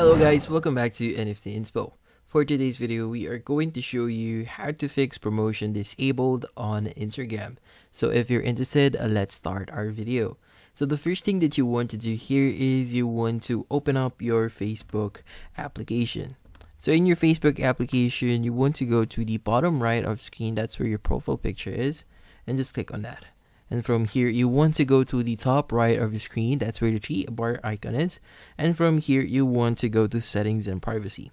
Hello guys, welcome back to NFT Inspo. For today's video, we are going to show you how to fix promotion disabled on Instagram. So if you're interested, let's start our video. So the first thing that you want to do here is you want to open up your Facebook application. So in your Facebook application, you want to go to the bottom right of the screen. That's where your profile picture is, and just click on that. And from here, you want to go to the top right of the screen. That's where the three bar icon is. And from here, you want to go to settings and privacy.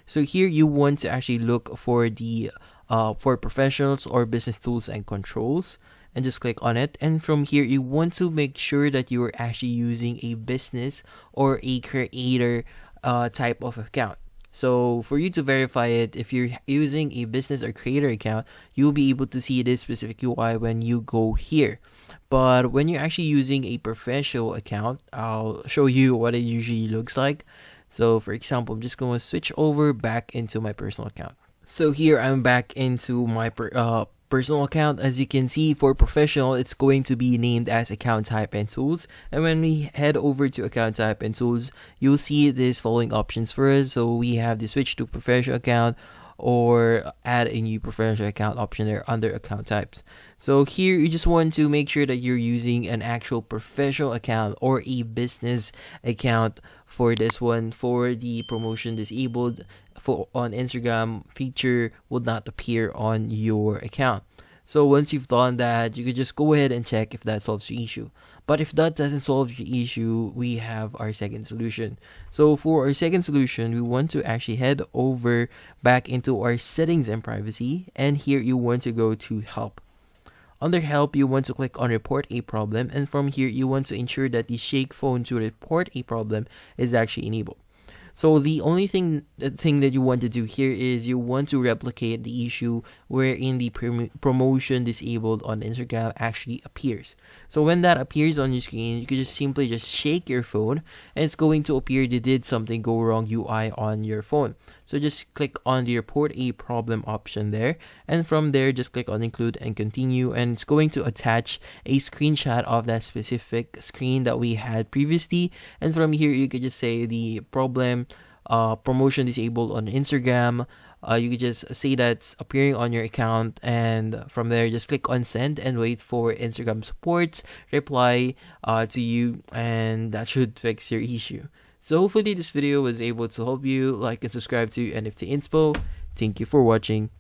So here, you want to actually look for the for professionals or business tools and controls, and just click on it. And from here, you want to make sure that you are actually using a business or a creator type of account. So for you to verify it, if you're using a business or creator account, you'll be able to see this specific UI when you go here. But when you're actually using a professional account, I'll show you what it usually looks like. So for example, I'm just going to switch over back into my personal account. So here I'm back into my personal account. As you can see, for professional, it's going to be named as account type and tools. And when we head over to account type and tools, you'll see this following options for us. So we have the switch to professional account or add a new professional account option there under account types. So here you just want to make sure that you're using an actual professional account or a business account for this one. For the promotion disabled on Instagram feature would not appear on your account. So once you've done that, you could just go ahead and check if that solves your issue. But if that doesn't solve your issue, we have our second solution. So for our second solution, we want to actually head over back into our settings and privacy. And here you want to go to help. Under help, you want to click on report a problem. And from here, you want to ensure that the shake phone to report a problem is actually enabled. So the only thing that you want to do here is you want to replicate the issue wherein the promotion disabled on Instagram actually appears. So when that appears on your screen, you can just simply just shake your phone and it's going to appear that did something go wrong UI on your phone. So just click on the report a problem option there, and from there just click on include and continue, and it's going to attach a screenshot of that specific screen that we had previously. And from here you could just say the problem promotion disabled on Instagram. You could just say that's appearing on your account, and from there just click on send and wait for Instagram support reply to you, and that should fix your issue. So hopefully this video was able to help you. Like and subscribe to NFT Inspo. Thank you for watching.